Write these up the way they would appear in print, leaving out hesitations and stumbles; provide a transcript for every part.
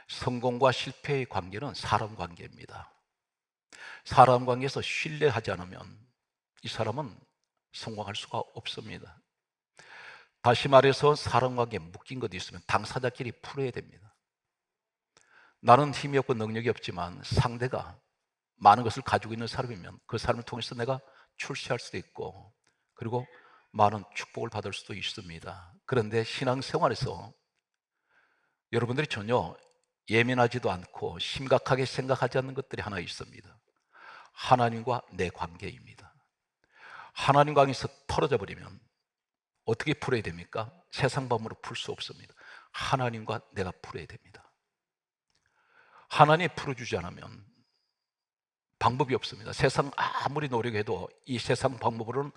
성공과 실패의 관계는 사람 관계입니다. 사람 관계에서 신뢰하지 않으면 이 사람은 성공할 수가 없습니다. 다시 말해서 사람 관계에 묶인 것이 있으면 당사자끼리 풀어야 됩니다. 나는 힘이 없고 능력이 없지만 상대가 많은 것을 가지고 있는 사람이면 그 사람을 통해서 내가 출세할 수도 있고, 그리고 많은 축복을 받을 수도 있습니다. 그런데 신앙생활에서 여러분들이 전혀 예민하지도 않고 심각하게 생각하지 않는 것들이 하나 있습니다. 하나님과 내 관계입니다. 하나님 관계에서 떨어져 버리면 어떻게 풀어야 됩니까? 세상 방법으로 풀 수 없습니다. 하나님과 내가 풀어야 됩니다. 하나님이 풀어주지 않으면 방법이 없습니다. 세상 아무리 노력해도 이 세상 방법으로는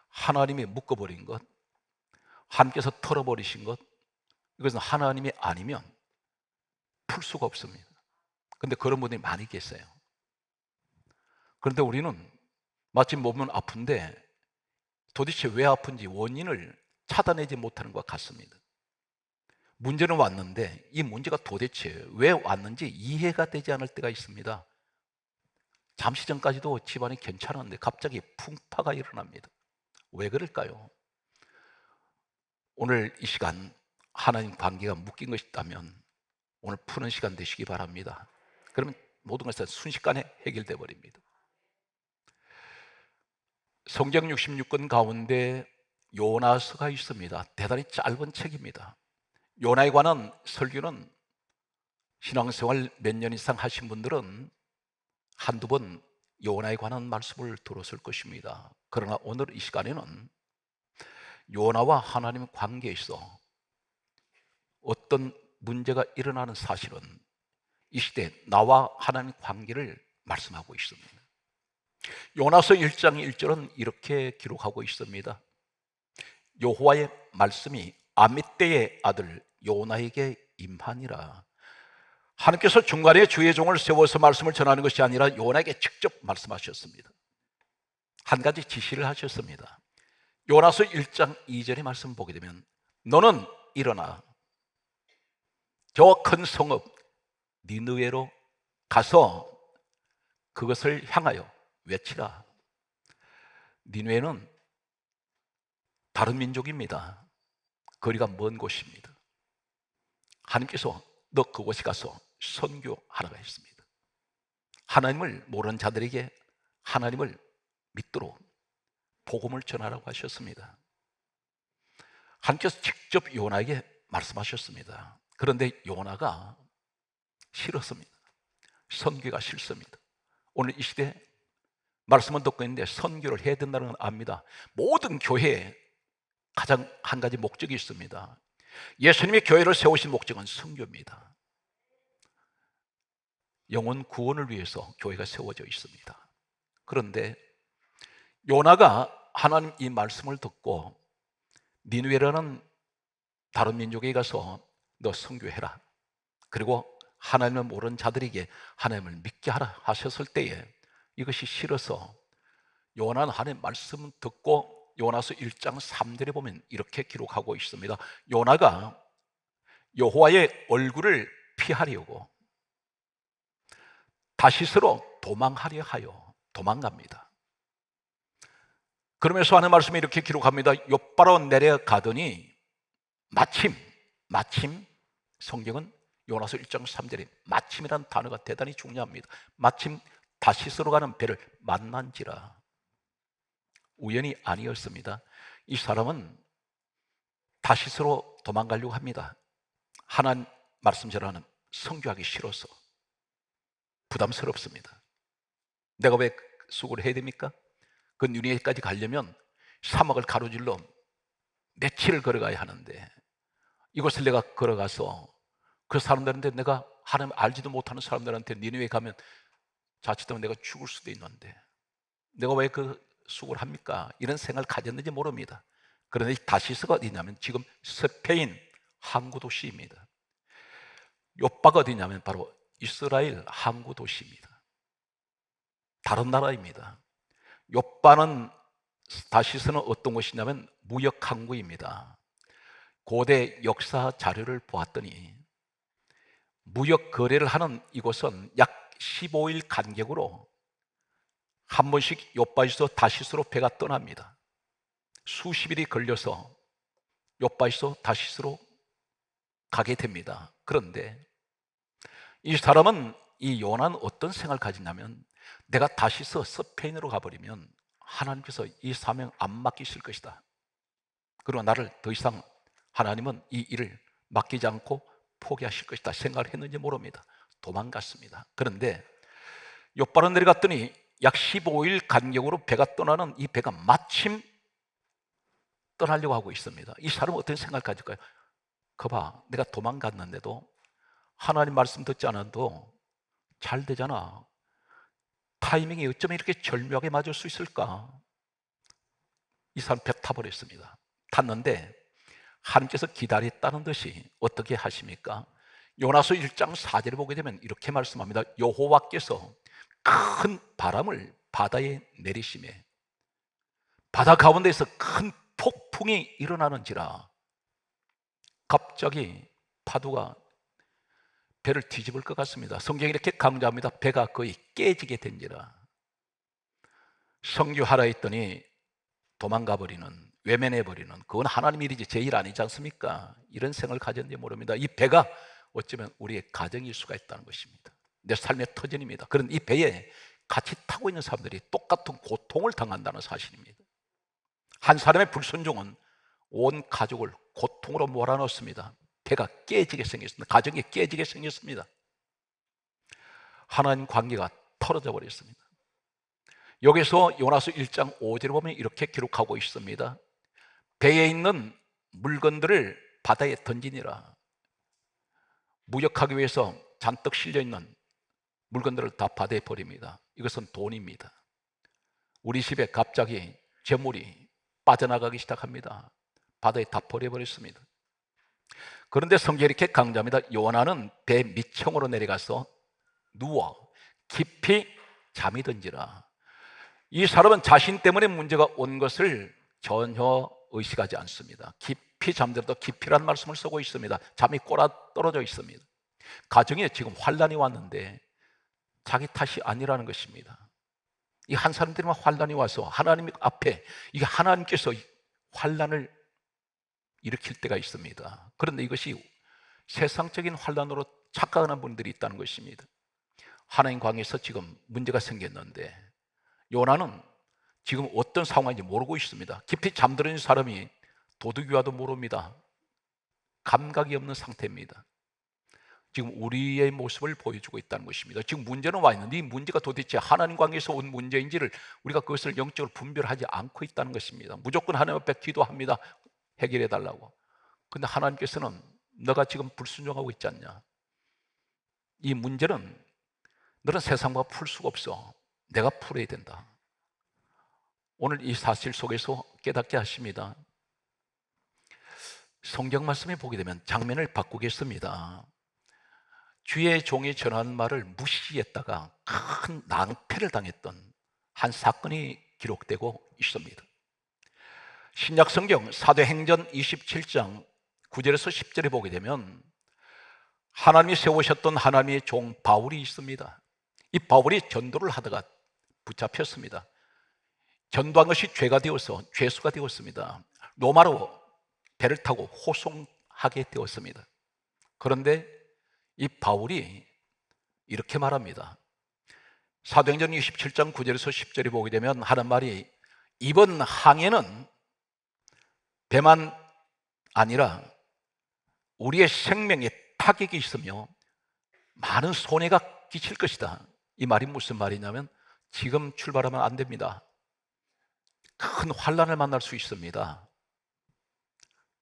하나님이 묶어버린 것, 하나님께서 털어버리신 것, 이것은 하나님이 아니면 풀 수가 없습니다. 그런데 그런 분들이 많이 계세요. 그런데 우리는 마치 몸은 아픈데 도대체 왜 아픈지 원인을 찾아내지 못하는 것 같습니다. 문제는 왔는데 이 문제가 도대체 왜 왔는지 이해가 되지 않을 때가 있습니다. 잠시 전까지도 집안이 괜찮았는데 갑자기 풍파가 일어납니다. 왜 그럴까요? 오늘 이 시간 하나님 관계가 묶인 것이 있다면 오늘 푸는 시간 되시기 바랍니다. 그러면 모든 것은 순식간에 해결돼 버립니다. 성경 66권 가운데 요나서가 있습니다. 대단히 짧은 책입니다. 요나에 관한 설교는 신앙생활 몇 년 이상 하신 분들은 한두 번 요나에 관한 말씀을 들었을 것입니다. 그러나 오늘 이 시간에는 요나와 하나님의 관계에 있어 어떤 문제가 일어나는 사실은 이 시대 나와 하나님의 관계를 말씀하고 있습니다. 요나서 1장 1절은 이렇게 기록하고 있습니다. 여호와의 말씀이 아미떼의 아들 요나에게 임하니라. 하나님께서 중간에 주의 종을 세워서 말씀을 전하는 것이 아니라 요나에게 직접 말씀하셨습니다. 한 가지 지시를 하셨습니다. 요나서 1장 2절의 말씀 보게 되면 너는 일어나 저 큰 성읍 니느웨로 가서 그것을 향하여 외치라. 니느웨는 다른 민족입니다. 거리가 먼 곳입니다. 하나님께서 너 그곳에 가서 선교하라고 했습니다. 하나님을 모르는 자들에게 하나님을 믿도록 복음을 전하라고 하셨습니다. 하나님께서 직접 요나에게 말씀하셨습니다. 그런데 요나가 싫었습니다. 선교가 싫습니다. 오늘 이 시대에 말씀은 듣고 있는데 선교를 해야 된다는 건 압니다. 모든 교회에 가장 한 가지 목적이 있습니다. 예수님이 교회를 세우신 목적은 선교입니다. 영혼 구원을 위해서 교회가 세워져 있습니다. 그런데 요나가 하나님 이 말씀을 듣고 니느웨라는 다른 민족에 가서 너 선교해라, 그리고 하나님을 모르는 자들에게 하나님을 믿게 하라 하셨을 때에 이것이 싫어서 요나는 하나님의 말씀 듣고 요나서 1장 3절에 보면 이렇게 기록하고 있습니다. 요나가 여호와의 얼굴을 피하려고 다시스로 도망하려 하여 도망갑니다. 그러면서 하는 말씀이 이렇게 기록합니다. 욥바로 내려가더니 마침 성경은 요나서 1장 3절에 마침이라는 단어가 대단히 중요합니다. 마침 다시스로 가는 배를 만난지라. 우연이 아니었습니다. 이 사람은 다시스로 도망가려고 합니다. 하나님 말씀 전하는 선교하기 싫어서 부담스럽습니다. 내가 왜 수고를 해야 됩니까? 그 니느웨까지 가려면 사막을 가로질러 며칠을 걸어가야 하는데 이곳을 내가 걸어가서 그 사람들한테 내가 하나님 알지도 못하는 사람들한테 니느웨 가면 자칫하면 내가 죽을 수도 있는데 내가 왜 그 수고를 합니까? 이런 생각을 가졌는지 모릅니다. 그런데 다시스가 어디냐면 지금 스페인 항구 도시입니다. 욥바가 어디냐면 바로 이스라엘 항구 도시입니다. 다른 나라입니다. 욥바는 다시스는 어떤 곳이냐면 무역 항구입니다. 고대 역사 자료를 보았더니 무역 거래를 하는 이곳은 약 15일 간격으로 한 번씩 욥바에서 다시스로 배가 떠납니다. 수십 일이 걸려서 욥바에서 다시스로 가게 됩니다. 그런데 이 사람은, 이 요나는 어떤 생각을 가지냐면, 내가 다시서 스페인으로 가버리면 하나님께서 이 사명 안 맡기실 것이다. 그리고 나를 더 이상 하나님은 이 일을 맡기지 않고 포기하실 것이다 생각을 했는지 모릅니다. 도망갔습니다. 그런데 욥바로 내려갔더니 약 15일 간격으로 배가 떠나는 이 배가 마침 떠나려고 하고 있습니다. 이 사람은 어떤 생각을 가질까요? 거봐, 내가 도망갔는데도 하나님 말씀 듣지 않아도 잘 되잖아. 타이밍이 어쩌면 이렇게 절묘하게 맞을 수 있을까? 이 사람 배 타버렸습니다. 탔는데 하나님께서 기다렸다는 듯이 어떻게 하십니까? 요나서 1장 4절에 보게 되면 이렇게 말씀합니다. 여호와께서 큰 바람을 바다에 내리시매 바다 가운데에서 큰 폭풍이 일어나는지라. 갑자기 파도가 배를 뒤집을 것 같습니다. 성경이 이렇게 강조합니다. 배가 거의 깨지게 된지라. 성교하라 했더니 도망가버리는, 외면해버리는, 그건 하나님 일이지 제 일 아니지 않습니까? 이런 생각을 가졌는지 모릅니다. 이 배가 어쩌면 우리의 가정일 수가 있다는 것입니다. 내 삶의 터전입니다. 그런 이 배에 같이 타고 있는 사람들이 똑같은 고통을 당한다는 사실입니다. 한 사람의 불순종은 온 가족을 고통으로 몰아넣습니다. 배가 깨지게 생겼습니다. 가정이 깨지게 생겼습니다. 하나님 관계가 틀어져 버렸습니다. 여기서 요나서 1장 5절에 보면 이렇게 기록하고 있습니다. 배에 있는 물건들을 바다에 던지니라. 무역하기 위해서 잔뜩 실려있는 물건들을 다 바다에 버립니다. 이것은 돈입니다. 우리 집에 갑자기 재물이 빠져나가기 시작합니다. 바다에 다 버려버렸습니다. 그런데 성경이 이렇게 강조합니다. 요나는 배 밑층으로 내려가서 누워 깊이 잠이 든지라. 이 사람은 자신 때문에 문제가 온 것을 전혀 의식하지 않습니다. 깊이 잠들어도 깊이란 말씀을 쓰고 있습니다. 잠이 꼬라 떨어져 있습니다. 가정에 지금 환란이 왔는데 자기 탓이 아니라는 것입니다. 이 한 사람들만 환란이 와서 하나님 앞에, 이게 하나님께서 환란을 일으킬 때가 있습니다. 그런데 이것이 세상적인 환란으로 착각하는 분들이 있다는 것입니다. 하나님 관계에서 지금 문제가 생겼는데 요나는 지금 어떤 상황인지 모르고 있습니다. 깊이 잠들은 사람이 도둑이와도 모릅니다. 감각이 없는 상태입니다. 지금 우리의 모습을 보여주고 있다는 것입니다. 지금 문제는 와 있는데 이 문제가 도대체 하나님 관계에서 온 문제인지를 우리가 그것을 영적으로 분별하지 않고 있다는 것입니다. 무조건 하나님 앞에 기도합니다. 해결해 달라고. 근데 하나님께서는 너가 지금 불순종하고 있지 않냐? 이 문제는 너는 세상과 풀 수가 없어. 내가 풀어야 된다. 오늘 이 사실 속에서 깨닫게 하십니다. 성경 말씀에 보게 되면 장면을 바꾸겠습니다. 주의 종이 전한 말을 무시했다가 큰 낭패를 당했던 한 사건이 기록되고 있습니다. 신약 성경 사도행전 27장 9절에서 10절에 보게 되면 하나님이 세우셨던 하나님의 종 바울이 있습니다. 이 바울이 전도를 하다가 붙잡혔습니다. 전도한 것이 죄가 되어서 죄수가 되었습니다. 로마로 배를 타고 호송하게 되었습니다. 그런데 이 바울이 이렇게 말합니다. 사도행전 27장 9절에서 10절에 보게 되면 하는 말이, 이번 항해는 배만 아니라 우리의 생명에 타격이 있으며 많은 손해가 끼칠 것이다. 이 말이 무슨 말이냐면 지금 출발하면 안 됩니다. 큰 환란을 만날 수 있습니다.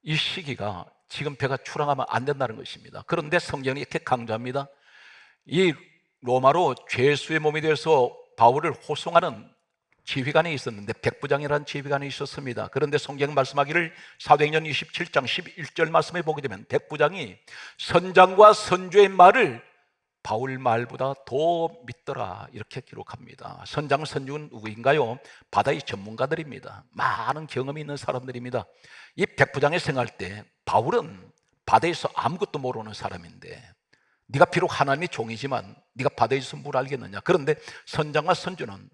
이 시기가 지금 배가 출항하면 안 된다는 것입니다. 그런데 성경이 이렇게 강조합니다. 이 로마로 죄수의 몸이 되어서 바울을 호송하는 지휘관이 있었는데 백부장이라는 지휘관이 있었습니다. 그런데 성경 말씀하기를 사도행전 27장 11절 말씀에 보게 되면 백부장이 선장과 선주의 말을 바울 말보다 더 믿더라 이렇게 기록합니다. 선장, 선주는 누구인가요? 바다의 전문가들입니다. 많은 경험이 있는 사람들입니다. 이 백부장이 생각할 때 바울은 바다에서 아무것도 모르는 사람인데 네가 비록 하나님의 종이지만 네가 바다에서 물 알겠느냐? 그런데 선장과 선주는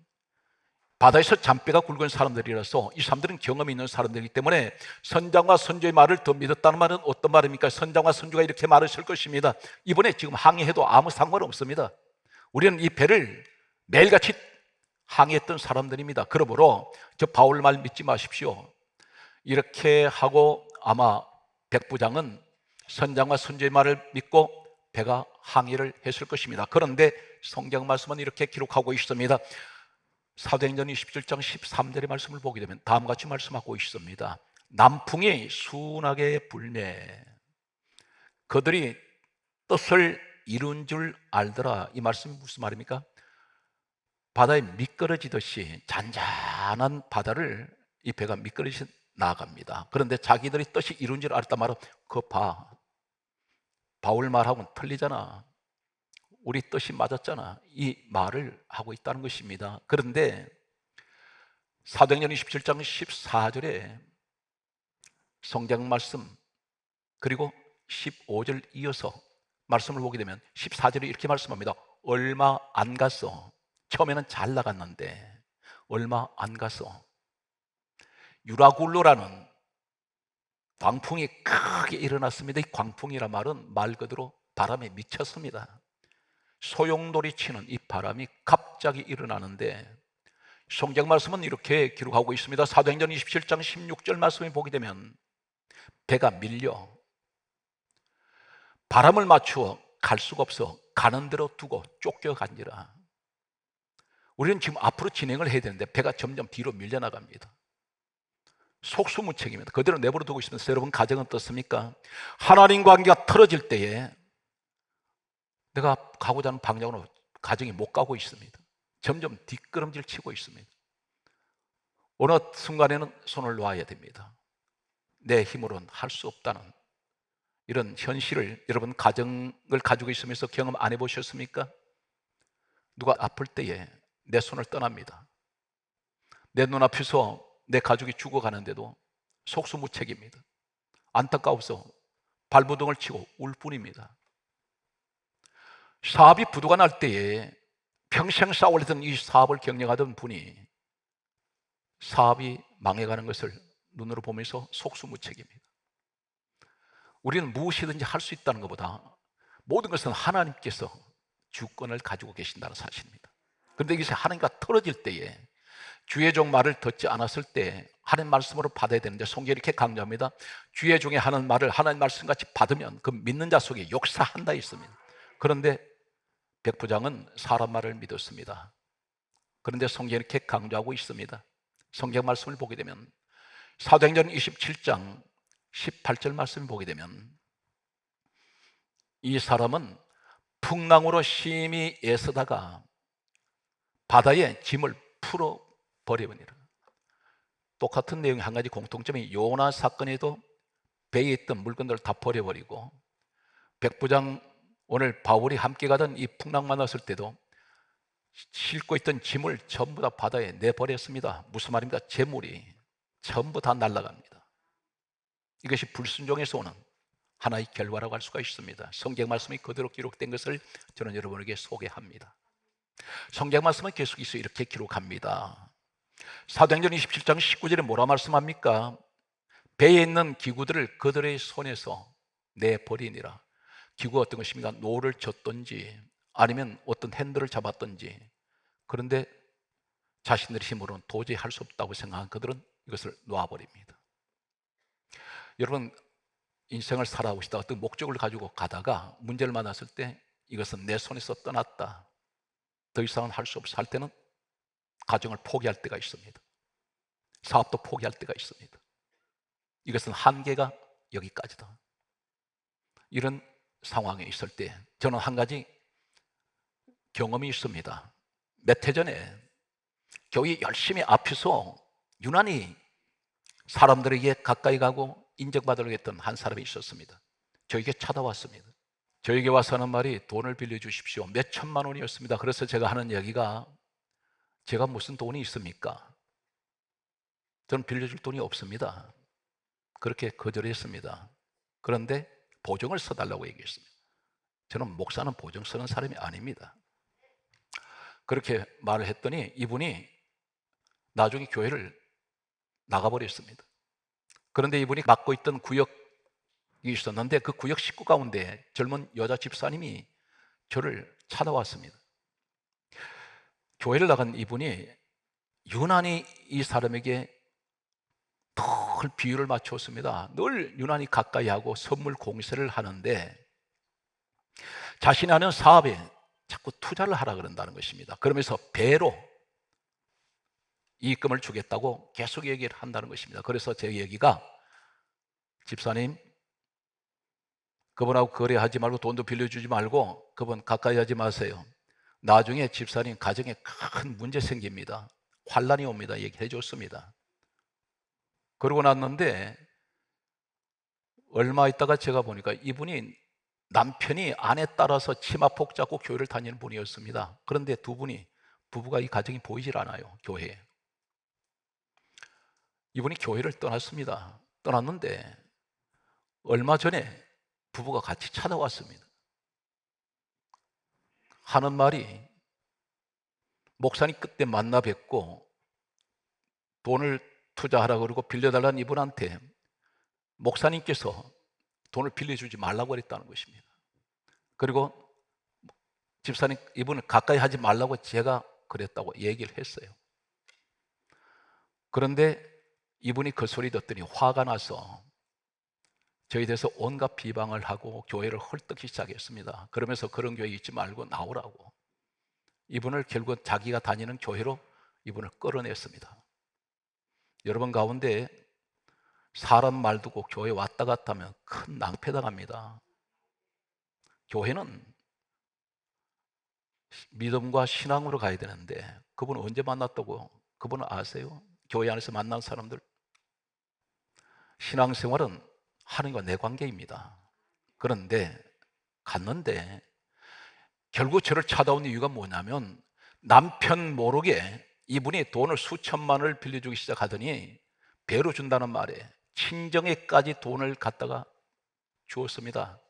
바다에서 잔뼈가 굵은 사람들이라서 이 사람들은 경험이 있는 사람들이기 때문에 선장과 선주의 말을 더 믿었다는 말은 어떤 말입니까? 선장과 선주가 이렇게 말했을 것입니다. 이번에 지금 항해해도 아무 상관없습니다. 우리는 이 배를 매일같이 항해했던 사람들입니다. 그러므로 저 바울 말 믿지 마십시오. 이렇게 하고 아마 백부장은 선장과 선주의 말을 믿고 배가 항해를 했을 것입니다. 그런데 성경 말씀은 이렇게 기록하고 있습니다. 사도행전 27장 13절의 말씀을 보게 되면 다음과 같이 말씀하고 있습니다. 남풍이 순하게 불매 그들이 뜻을 이룬 줄 알더라. 이 말씀이 무슨 말입니까? 바다에 미끄러지듯이 잔잔한 바다를 이 배가 미끄러지 나갑니다. 그런데 자기들이 뜻이 이룬 줄 알았단 말은 그거 봐, 바울 말하고는 틀리잖아, 우리 뜻이 맞았잖아, 이 말을 하고 있다는 것입니다. 그런데 사도행전 27장 14절에 성경 말씀 그리고 15절 이어서 말씀을 보게 되면 14절에 이렇게 말씀합니다. 얼마 안 갔어. 처음에는 잘 나갔는데 얼마 안 갔어. 유라굴로라는 광풍이 크게 일어났습니다. 이 광풍이란 말은 말 그대로 바람에 미쳤습니다. 소용돌이 치는 이 바람이 갑자기 일어나는데 성경 말씀은 이렇게 기록하고 있습니다. 사도행전 27장 16절 말씀을 보게 되면 배가 밀려 바람을 맞추어 갈 수가 없어 가는 대로 두고 쫓겨간지라. 우리는 지금 앞으로 진행을 해야 되는데 배가 점점 뒤로 밀려나갑니다. 속수무책입니다. 그대로 내버려 두고 있으면서 여러분 가정은 어떻습니까? 하나님 관계가 틀어질 때에 내가 가고자 하는 방향으로 가정이 못 가고 있습니다. 점점 뒷걸음질 치고 있습니다. 어느 순간에는 손을 놓아야 됩니다. 내 힘으로는 할 수 없다는 이런 현실을 여러분 가정을 가지고 있으면서 경험 안 해보셨습니까? 누가 아플 때에 내 손을 떠납니다. 내 눈앞에서 내 가족이 죽어가는데도 속수무책입니다. 안타까워서 발버둥을 치고 울 뿐입니다. 사업이 부도가 날 때에 평생 쌓아올리던 이 사업을 경영하던 분이 사업이 망해가는 것을 눈으로 보면서 속수무책입니다. 우리는 무엇이든지 할 수 있다는 것보다 모든 것은 하나님께서 주권을 가지고 계신다는 사실입니다. 그런데 이것이 하나님과 틀어질 때에 주의 종 말을 듣지 않았을 때 하나님 말씀으로 받아야 되는데 성경이 이렇게 강조합니다. 주의 종이 하는 말을 하나님 말씀같이 받으면 그 믿는 자 속에 역사한다 있습니다. 그런데 백부장은 사람 말을 믿었습니다. 그런데 성경이 이렇게 강조하고 있습니다. 성경 말씀을 보게 되면 사도행전 27장 18절 말씀을 보게 되면 이 사람은 풍랑으로 심히 애쓰다가 바다에 짐을 풀어 버려버리라. 똑같은 내용의 한 가지 공통점이 요나 사건에도 배에 있던 물건들을 다 버려버리고 백부장 오늘 바울이 함께 가던 이 풍랑 만났을 때도 싣고 있던 짐을 전부 다 바다에 내버렸습니다. 무슨 말입니까? 재물이 전부 다 날아갑니다. 이것이 불순종에서 오는 하나의 결과라고 할 수가 있습니다. 성경 말씀이 그대로 기록된 것을 저는 여러분에게 소개합니다. 성경 말씀은 계속해서 이렇게 기록합니다. 사도행전 27장 19절에 뭐라 말씀합니까? 배에 있는 기구들을 그들의 손에서 내버리니라. 기구가 어떤 것입니까? 노를 젓든지 아니면 어떤 핸들을 잡았든지. 그런데 자신들의 힘으로는 도저히 할 수 없다고 생각한 그들은 이것을 놓아버립니다. 여러분 인생을 살아오시다가 어떤 목적을 가지고 가다가 문제를 만났을 때 이것은 내 손에서 떠났다, 더 이상은 할 수 없어 할 때는 가정을 포기할 때가 있습니다. 사업도 포기할 때가 있습니다. 이것은 한계가 여기까지다. 이런 상황에 있을 때 저는 한 가지 경험이 있습니다. 몇 해 전에 교회 열심히 앞에서 유난히 사람들에게 가까이 가고 인정받으려고 했던 한 사람이 있었습니다. 저에게 찾아왔습니다. 저에게 와서 하는 말이 돈을 빌려주십시오. 몇 천만 원이었습니다. 그래서 제가 하는 얘기가 제가 무슨 돈이 있습니까? 저는 빌려줄 돈이 없습니다. 그렇게 거절했습니다. 그런데 보증을 써달라고 얘기했습니다. 저는 목사는 보증 서는 사람이 아닙니다. 그렇게 말을 했더니 이분이 나중에 교회를 나가버렸습니다. 그런데 이분이 맡고 있던 구역이 있었는데 그 구역 식구 가운데 젊은 여자 집사님이 저를 찾아왔습니다. 교회를 나간 이분이 유난히 이 사람에게 늘 비유를 맞췄습니다. 늘 유난히 가까이 하고 선물 공세를 하는데 자신이 하는 사업에 자꾸 투자를 하라 그런다는 것입니다. 그러면서 배로 이익금을 주겠다고 계속 얘기를 한다는 것입니다. 그래서 제 얘기가, 집사님, 그분하고 거래하지 말고 돈도 빌려주지 말고 그분 가까이 하지 마세요. 나중에 집사님 가정에 큰 문제 생깁니다. 환란이 옵니다. 얘기해 줬습니다. 그러고 났는데 얼마 있다가 제가 보니까 이분이 남편이 아내 따라서 치마폭 잡고 교회를 다니는 분이었습니다. 그런데 두 분이, 부부가 이 가정이 보이질 않아요. 교회에. 이분이 교회를 떠났습니다. 떠났는데 얼마 전에 부부가 같이 찾아왔습니다. 하는 말이, 목사님 그때 만나 뵙고 돈을 투자하라고 그러고 빌려달라는 이분한테 목사님께서 돈을 빌려주지 말라고 그랬다는 것입니다. 그리고 집사님, 이분을 가까이 하지 말라고 제가 그랬다고 얘기를 했어요. 그런데 이분이 그 소리 듣더니 화가 나서 저희 대해서 온갖 비방을 하고 교회를 헐떡이 시작했습니다. 그러면서 그런 교회 있지 말고 나오라고. 이분을 결국 자기가 다니는 교회로 이분을 끌어냈습니다. 여러분 가운데 사람 말 듣고 교회 왔다 갔다 하면 큰 낭패당합니다. 교회는 믿음과 신앙으로 가야 되는데 그분은 언제 만났다고 그분은 아세요? 교회 안에서 만난 사람들. 신앙생활은 하나님과 내 관계입니다. 그런데 갔는데 결국 저를 찾아온 이유가 뭐냐면 남편 모르게 이분이 돈을 수천만 원을 빌려주기 시작하더니 배로 준다는 말에 친정에까지 돈을 갖다가 주었습니다.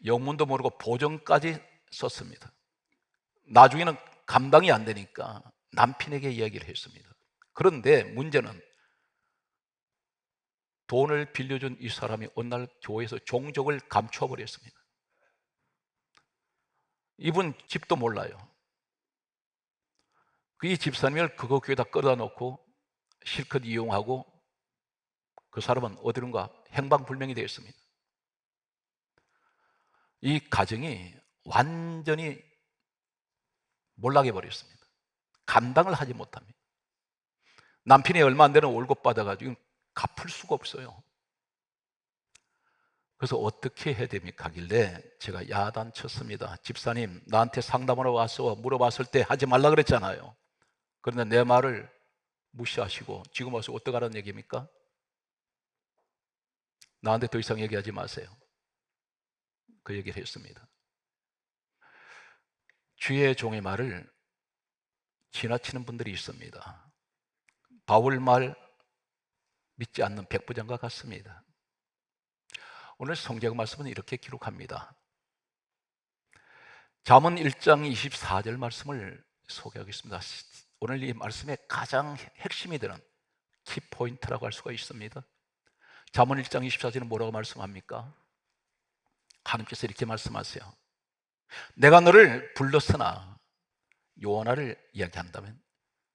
영문도 모르고 보증까지 썼습니다. 나중에는 감당이 안 되니까 남편에게 이야기를 했습니다. 그런데 문제는 돈을 빌려준 이 사람이 어느 날 교회에서 종족을 감춰버렸습니다. 이분 집도 몰라요. 이 집사님을 그거 교회에다 끌어다 놓고 실컷 이용하고 그 사람은 어디론가 행방불명이 되었습니다. 이 가정이 완전히 몰락해 버렸습니다. 감당을 하지 못합니다. 남편이 얼마 안 되는 월급 받아가지고 갚을 수가 없어요. 그래서 어떻게 해야 됩니까? 하길래 제가 야단쳤습니다. 집사님, 나한테 상담하러 와서 물어봤을 때 하지 말라 그랬잖아요. 그런데 내 말을 무시하시고 지금 와서 어떡하라는 얘기입니까? 나한테 더 이상 얘기하지 마세요. 그 얘기를 했습니다. 주의 종의 말을 지나치는 분들이 있습니다. 바울 말 믿지 않는 백부장과 같습니다. 오늘 성경 말씀은 이렇게 기록합니다. 잠언 1장 24절 말씀을 소개하겠습니다. 오늘 이 말씀의 가장 핵심이 되는 키포인트라고 할 수가 있습니다. 잠언 1장 24절은 뭐라고 말씀합니까? 하나님께서 이렇게 말씀하세요. 내가 너를 불렀으나, 요나를 이야기한다면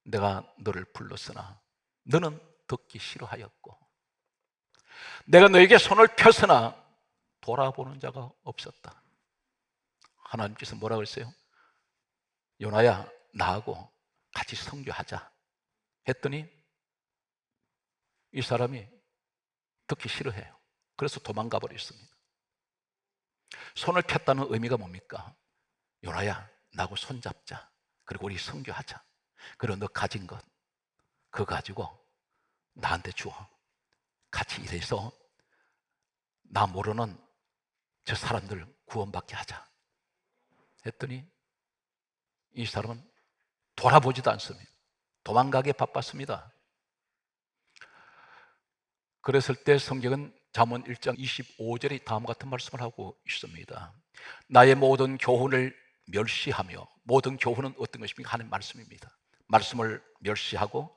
내가 너를 불렀으나 너는 듣기 싫어하였고, 내가 너에게 손을 펴서나 돌아보는 자가 없었다. 하나님께서 뭐라고 했어요? 요나야, 나하고 같이 선교하자 했더니 이 사람이 듣기 싫어해요. 그래서 도망가 버렸습니다. 손을 폈다는 의미가 뭡니까? 요나야, 나하고 손잡자. 그리고 우리 선교하자. 그리고 너 가진 것 그거 가지고 나한테 주어. 같이 일해서 나 모르는 저 사람들 구원받게 하자 했더니 이 사람은 돌아보지도 않습니다. 도망가게 바빴습니다. 그랬을 때 성경은 잠언 1장 25절에 다음과 같은 말씀을 하고 있습니다. 나의 모든 교훈을 멸시하며, 모든 교훈은 어떤 것입니까? 하는 말씀입니다. 말씀을 멸시하고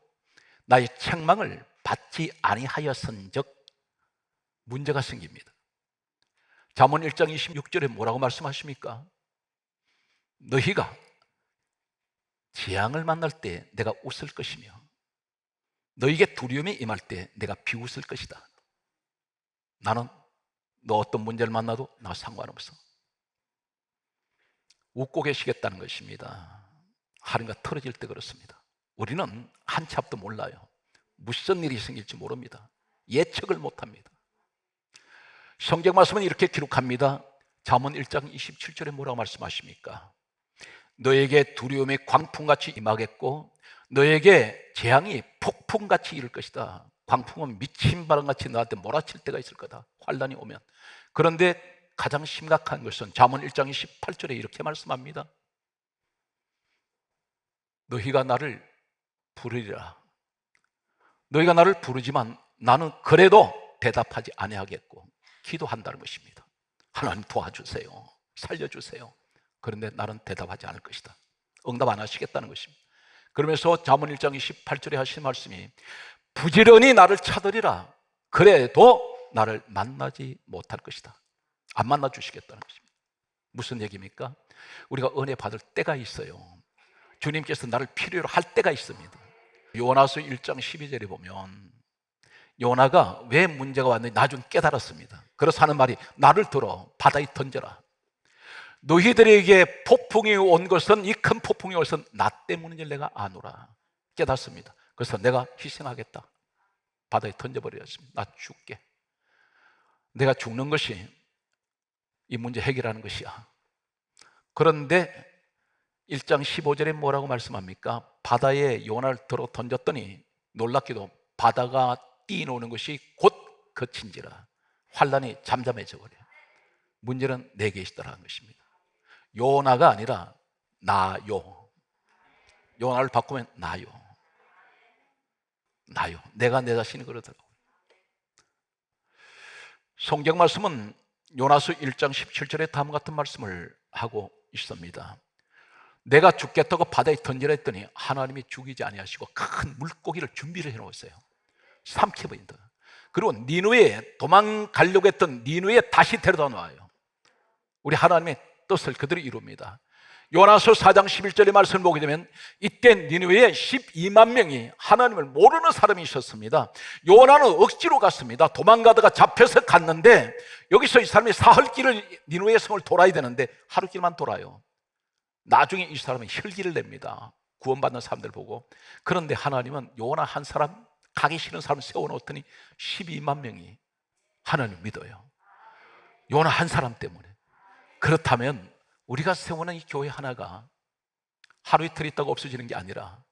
나의 책망을 받지 아니하였은즉 문제가 생깁니다. 잠언 1장 26절에 뭐라고 말씀하십니까? 너희가 재앙을 만날 때 내가 웃을 것이며 너희에게 두려움이 임할 때 내가 비웃을 것이다. 나는 너 어떤 문제를 만나도 나 상관없어. 웃고 계시겠다는 것입니다. 하루가 틀어질 때 그렇습니다. 우리는 한 치 앞도 몰라요. 무슨 일이 생길지 모릅니다. 예측을 못합니다. 성경 말씀은 이렇게 기록합니다. 잠언 1장 27절에 뭐라고 말씀하십니까? 너에게 두려움이 광풍같이 임하겠고 너에게 재앙이 폭풍같이 이를 것이다. 광풍은 미친 바람같이 너한테 몰아칠 때가 있을 거다. 환란이 오면. 그런데 가장 심각한 것은 잠언 1장 28절에 이렇게 말씀합니다. 너희가 나를 부르리라. 너희가 나를 부르지만 나는 그래도 대답하지 아니하겠고 기도한다는 것입니다. 하나님 도와주세요. 살려주세요. 그런데 나는 대답하지 않을 것이다. 응답 안 하시겠다는 것입니다. 그러면서 잠언 1장 28절에 하신 말씀이 부지런히 나를 찾으리라. 그래도 나를 만나지 못할 것이다. 안 만나 주시겠다는 것입니다. 무슨 얘기입니까? 우리가 은혜 받을 때가 있어요. 주님께서 나를 필요로 할 때가 있습니다. 요나서 1장 12절에 보면 요나가 왜 문제가 왔는지 나중에 깨달았습니다. 그래서 하는 말이 나를 들어 바다에 던져라. 너희들에게 폭풍이 온 것은, 이 큰 폭풍이 온 것은 나 때문인 내가 아노라. 깨닫습니다. 그래서 내가 희생하겠다. 바다에 던져버렸습니다. 나 죽게. 내가 죽는 것이 이 문제 해결하는 것이야. 그런데 1장 15절에 뭐라고 말씀합니까? 바다에 요나를 들어 던졌더니 놀랍게도 바다가 뛰노는 것이 곧 그친지라. 환란이 잠잠해져 버려요. 문제는 내 계시더라는 것입니다. 요나가 아니라 나요. 요나를 바꾸면 나요. 나요. 내가 내 자신이 그러더라고요. 성경 말씀은 요나서 1장 17절에 다음과 같은 말씀을 하고 있습니다. 내가 죽겠다고 바다에 던지라 했더니 하나님이 죽이지 아니하시고 큰 물고기를 준비를 해놓았어요. 삼켜버린다. 그리고 니누에 도망가려고 했던 니누에 다시 데려다 놔요. 우리 하나님의 뜻을 그대로 이룹니다. 요나서 4장 11절의 말씀을 보게 되면 이때 니누에 12만 명이 하나님을 모르는 사람이 있었습니다. 요나는 억지로 갔습니다. 도망가다가 잡혀서 갔는데 여기서 이 사람이 사흘길을 니누에 성을 돌아야 되는데 하루길만 돌아요. 나중에 이 사람은 혈기를 냅니다. 구원받는 사람들 보고. 그런데 하나님은 요나 한 사람, 가기 싫은 사람 세워놓더니 12만 명이 하나님 믿어요. 요나 한 사람 때문에. 그렇다면 우리가 세우는 이 교회 하나가 하루 이틀 있다가 없어지는 게 아니라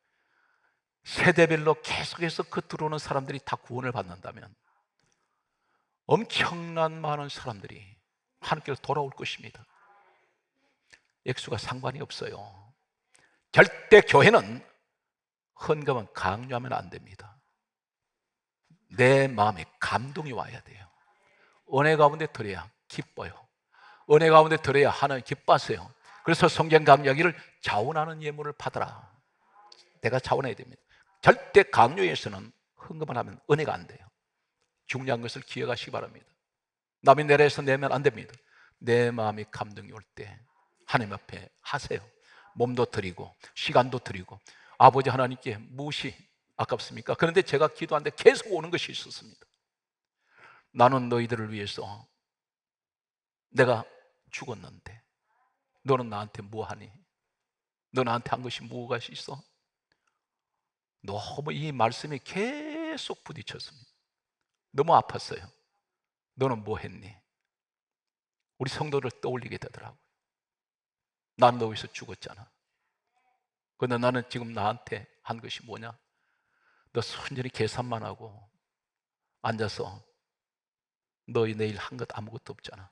세대별로 계속해서 그 들어오는 사람들이 다 구원을 받는다면 엄청난 많은 사람들이 하나님께로 돌아올 것입니다. 액수가 상관이 없어요. 절대 교회는 헌금은 강요하면 안 됩니다. 내 마음에 감동이 와야 돼요. 은혜 가운데 들어야 기뻐요. 은혜 가운데 들어야 하나님 기뻐하세요. 그래서 성경 강약기를 자원하는 예물을 받아라. 내가 자원해야 됩니다. 절대 강요에서는 헌금을 하면 은혜가 안 돼요. 중요한 것을 기억하시기 바랍니다. 남이 내려서 내면 안 됩니다. 내 마음이 감동이 올 때 하나님 앞에 하세요. 몸도 드리고 시간도 드리고. 아버지 하나님께 무엇이 아깝습니까? 그런데 제가 기도하는데 계속 오는 것이 있었습니다. 나는 너희들을 위해서 내가 죽었는데 너는 나한테 뭐 하니? 너 나한테 한 것이 뭐가 있어? 너무 이 말씀이 계속 부딪혔습니다. 너무 아팠어요. 너는 뭐 했니? 우리 성도를 떠올리게 되더라고요. 난 너 위해서 죽었잖아. 그런데 나는 지금 나한테 한 것이 뭐냐? 너 순전히 계산만 하고 앉아서 너희 내일 한 것 아무것도 없잖아.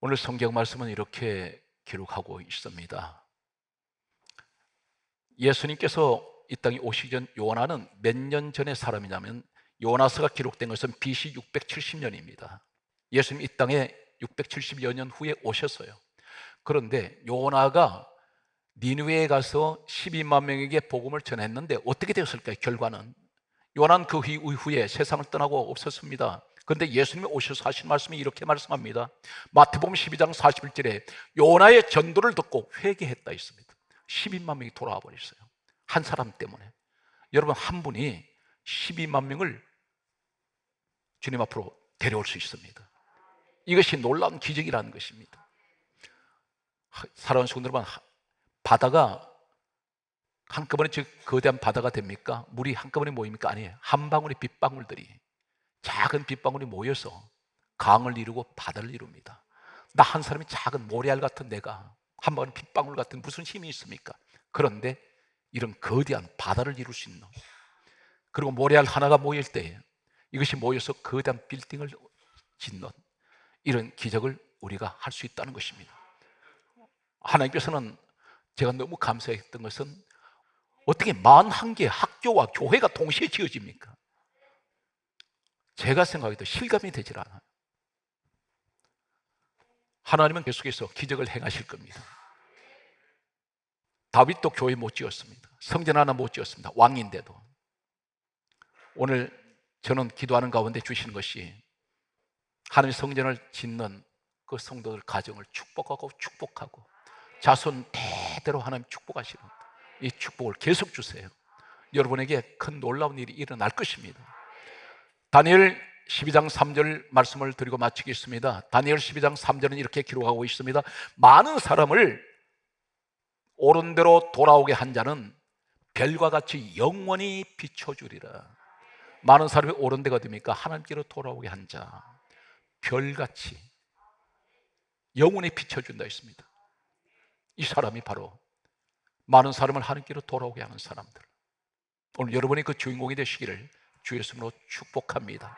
오늘 성경 말씀은 이렇게 기록하고 있습니다. 예수님께서 이 땅에 오시기 전 요나는 몇 년 전의 사람이냐면 요나서가 기록된 것은 BC 670년입니다. 예수님 이 땅에 670여 년 후에 오셨어요. 그런데 요나가 니느웨에 가서 12만 명에게 복음을 전했는데 어떻게 되었을까요? 결과는 요나는 그 이후에 세상을 떠나고 없었습니다. 그런데 예수님이 오셔서 하신 말씀이 이렇게 말씀합니다. 마태복음 12장 41절에 요나의 전도를 듣고 회개했다 있습니다. 12만 명이 돌아와 버렸어요. 한 사람 때문에. 여러분, 한 분이 12만 명을 주님 앞으로 데려올 수 있습니다. 이것이 놀라운 기적이라는 것입니다. 사랑하는 성도 여러분, 바다가 한꺼번에 거대한 바다가 됩니까? 물이 한꺼번에 모입니까? 아니에요. 한 방울의 빗방울들이, 작은 빗방울이 모여서 강을 이루고 바다를 이룹니다. 나 한 사람이 작은 모래알 같은 내가 한 방울 빗방울 같은 무슨 힘이 있습니까? 그런데 이런 거대한 바다를 이룰 수 있는, 그리고 모래알 하나가 모일 때 이것이 모여서 거대한 빌딩을 짓는 이런 기적을 우리가 할 수 있다는 것입니다. 하나님께서는, 제가 너무 감사했던 것은 어떻게 41개의 학교와 교회가 동시에 지어집니까? 제가 생각해도 실감이 되질 않아요. 하나님은 계속해서 기적을 행하실 겁니다. 다윗도 교회 못 지었습니다. 성전 하나 못 지었습니다. 왕인데도. 오늘 저는 기도하는 가운데 주시는 것이 하나님 성전을 짓는 그 성도들 가정을 축복하고 자손 대대로 하나님 축복하시는 이 축복을 계속 주세요. 여러분에게 큰 놀라운 일이 일어날 것입니다. 다니엘 12장 3절 말씀을 드리고 마치겠습니다. 다니엘 12장 3절은 이렇게 기록하고 있습니다. 많은 사람을 옳은 대로 돌아오게 한 자는 별과 같이 영원히 비춰주리라. 많은 사람이 옳은 데가 됩니까? 하나님께로 돌아오게 한 자, 별같이 영원히 비춰준다 했습니다. 이 사람이 바로 많은 사람을 하나님께로 돌아오게 하는 사람들. 오늘 여러분이 그 주인공이 되시기를 주 예수님으로 축복합니다.